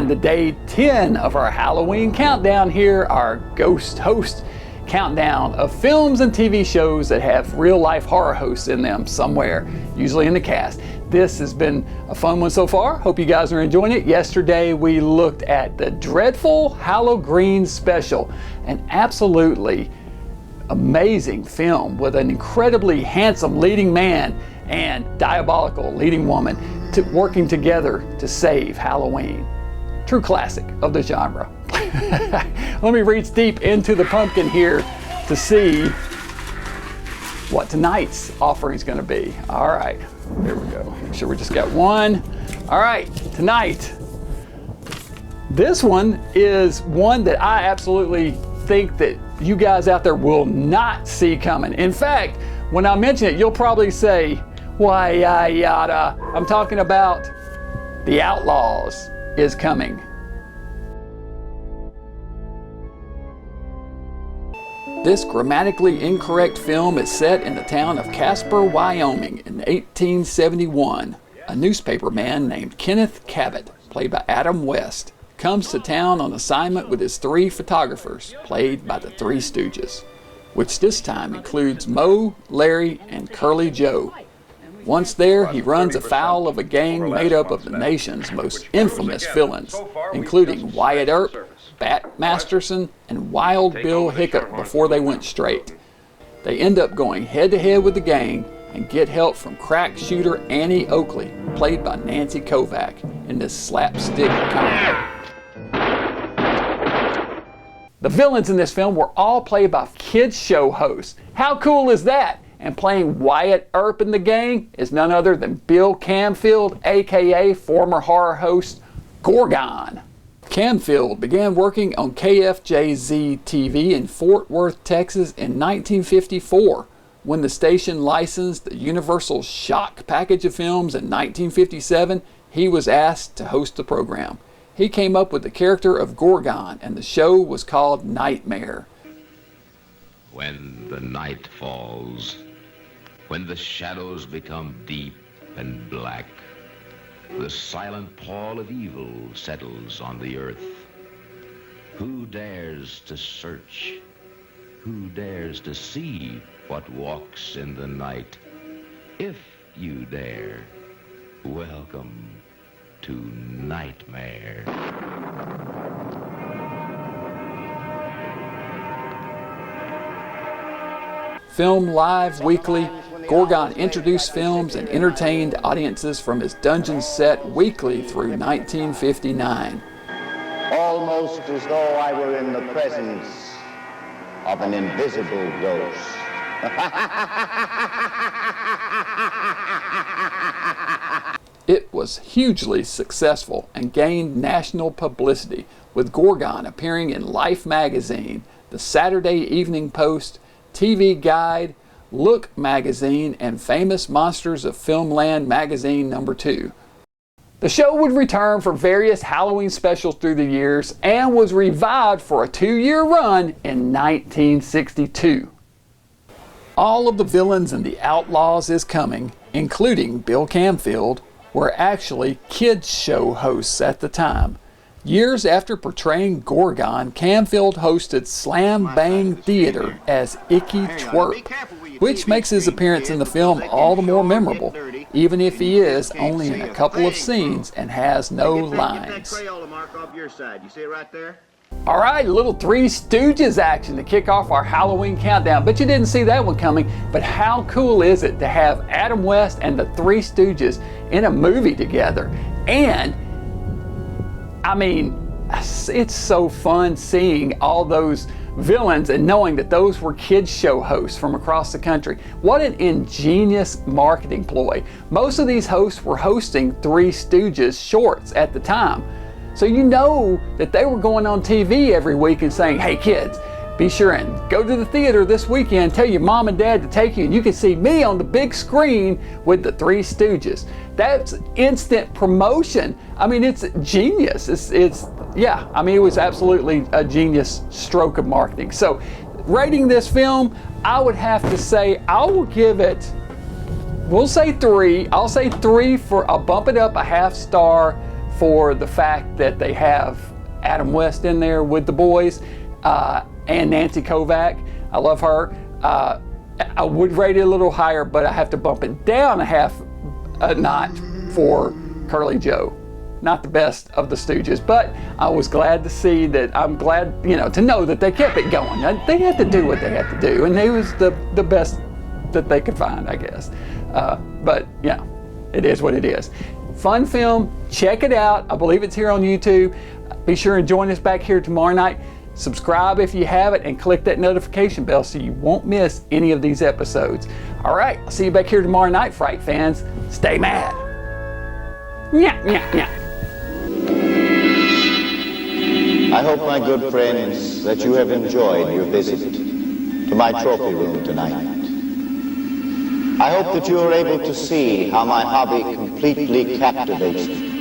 on to day 10 of our Halloween countdown here, our ghost host countdown of films and TV shows that have real life horror hosts in them somewhere, usually in the cast. This has been a fun one so far. Hope you guys are enjoying it. Yesterday we looked at the dreadful Halloween special, an absolutely amazing film with an incredibly handsome leading man and diabolical leading woman working together to save Halloween. True classic of the genre. Let me reach deep into the pumpkin here to see what tonight's offering is going to be. All right, there we go. Make sure we just got one. All right, tonight, this one is one that I absolutely think that you guys out there will not see coming. In fact, when I mention it, you'll probably say, why, yada. I'm talking about The Outlaws Is Coming. This grammatically incorrect film is set in the town of Casper, Wyoming in 1871. A newspaper man named Kenneth Cabot, played by Adam West, comes to town on assignment with his 3 photographers, played by the Three Stooges, which this time includes Moe, Larry, and Curly Joe. Once there, he runs afoul of a gang made up of the nation's most infamous villains, including Wyatt Earp, Bat Masterson, and Wild Bill Hiccup before they went straight. They end up going head-to-head with the gang and get help from crack shooter Annie Oakley, played by Nancy Kovack, in this slapstick comedy. The villains in this film were all played by kids show hosts. How cool is that? And playing Wyatt Earp in the gang is none other than Bill Camfield, aka former horror host Gorgon. Camfield began working on KFJZ TV in Fort Worth, Texas in 1954. When the station licensed the Universal Shock package of films in 1957, he was asked to host the program. He came up with the character of Gorgon, and the show was called Nightmare. When the night falls, when the shadows become deep and black, the silent pall of evil settles on the earth. Who dares to search? Who dares to see what walks in the night? If you dare, welcome to Nightmare. Film live weekly, Gorgon introduced films and entertained audiences from his dungeon set weekly through 1959. Almost as though I were in the presence of an invisible ghost. It was hugely successful and gained national publicity, with Gorgon appearing in Life magazine, the Saturday Evening Post, TV Guide, Look magazine, and Famous Monsters of Filmland magazine #2. The show would return for various Halloween specials through the years and was revived for a 2-year run in 1962. All of the villains in The Outlaws Is Coming, including Bill Camfield, were actually kids show hosts at the time. Years after portraying Gorgon, Camfield hosted Slam Bang Theater as Icky Twerp, which makes his appearance in the film all the more memorable, even if he is only in a couple of scenes and has no lines. All right, a little Three Stooges action to kick off our Halloween countdown. Bet you didn't see that one coming, but how cool is it to have Adam West and the Three Stooges in a movie together? And I mean, it's so fun seeing all those villains and knowing that those were kids show hosts from across the country. What an ingenious marketing ploy. Most of these hosts were hosting Three Stooges shorts at the time. So you know that they were going on TV every week and saying, hey kids, be sure and go to the theater this weekend, tell your mom and dad to take you, and you can see me on the big screen with the Three Stooges. That's instant promotion. I mean, it's genius. Yeah, I mean, it was absolutely a genius stroke of marketing. So rating this film, I would have to say, I will give it, we'll say 3. I'll say 3 I'll bump it up a half star for the fact that they have Adam West in there with the boys, and Nancy Kovack. I love her. I would rate it a little higher, but I have to bump it down a notch for Curly Joe. Not the best of the Stooges, but I was glad to see that. I'm glad, to know that they kept it going. They had to do what they had to do, and it was the best that they could find, I guess. But yeah, it is what it is. Fun film, check it out. I believe it's here on YouTube. Be sure and join us back here tomorrow night. Subscribe if you haven't, and click that notification bell so you won't miss any of these episodes. All right, I'll see you back here tomorrow night, Fright fans. Stay mad. Nya, nya, nya. I hope, my good friends, that you have enjoyed your visit to my trophy room tonight. I hope that you are able to see how my hobby completely captivates me.